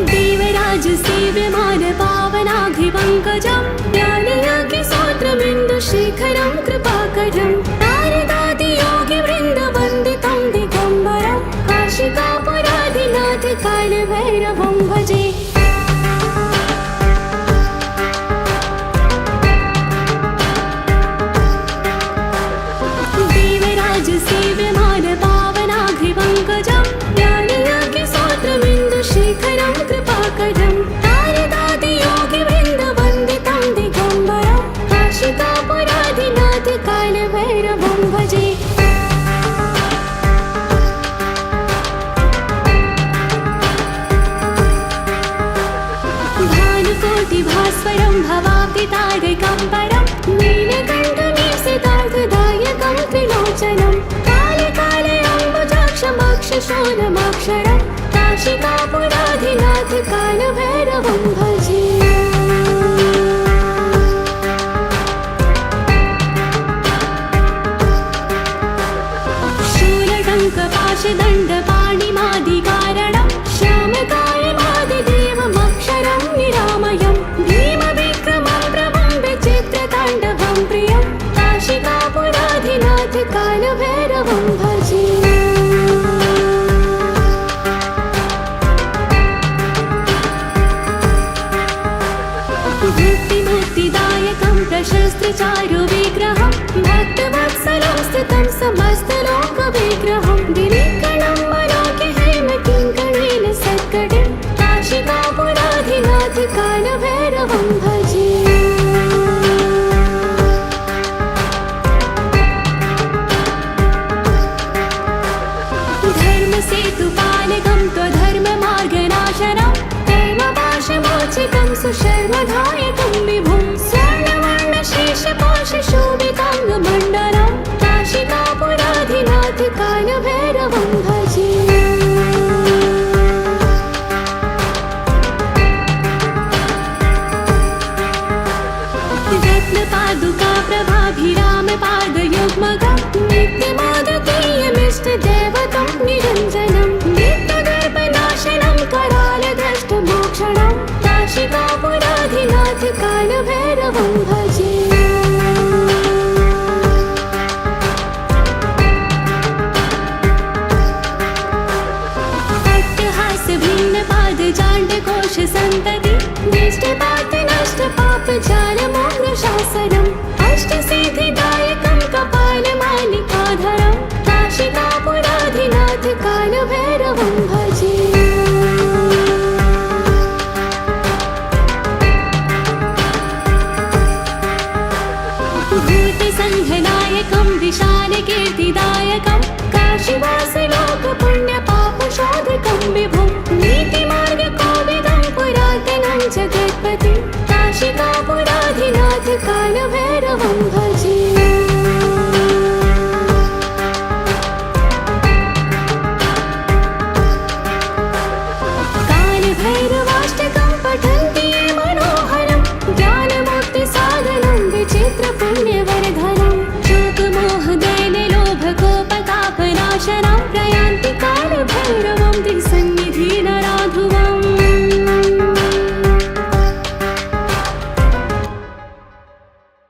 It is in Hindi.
देवराज सेव्यमान पावनाघ्रिपङ्कजं ज्ञानयज्ञसूत्रमिन्दुशेखरं कृपाकरं नारदादि योगिवृन्दवन्दितं दिगम्बरं काशिकापुराधिनाथ कालभैरवं भजे। देवराज सेव्यमान पावनाघ्रिपङ्कजं ज्ञानयज्ञसूत्रमिन्दुशेखरं कृपाकरं नारदादि योगिवृन्दवन्दितं दिगम्बरं काशिकापुराधिनाथ कालभैरवं भजे। भानुकोटिभास्वरं भवाप्तितारकं परं नीलकण्ठमीशितार्थदायकं त्रिलोचनं कालकालयम्बुजाक्षमक्षशूलमक्षरं काशिकापुराधिनाथ कालभैरवं भजे। शूलटङ्कपाशदण्डपाणिमादिकारणं श्यामकायमादिदेवमक्षरं निरामयं भीमविक्रमं प्रभं विचित्रताण्डवं प्रियं काशिकापुराधिनाथ कालभैरवं भजे। भक्तिमुक्तिदायकं प्रशस्त्रचारुविग्रहं भक्तवत्सलं स्थितं समस्तलोकविग्रहं गिरिकणं मनोज्ञहेमकिङ्कणेन सत्कटिं काशिकापुराधिनाथ कालभैरवं भजे। धर्मसेतुपालकं त्वधर्ममार्गनाशनं कर्मपाशमोचकं सुशर्मधायकं विभुं स्वर्णवर्णशेषपाशशोभिताङ्गमण्डलं काशिकापुराधिनाथ कालभैरवं भजे। रत्नपादुकाप्रभाभिरामपादयुग्मगं नित्यमादतीयमिष्टदेवतं निरञ्जनं नित्यगर्भनाशनं करालदष्टमोक्षणं काशिकापुराधिनाथ कालभैरवं भजे।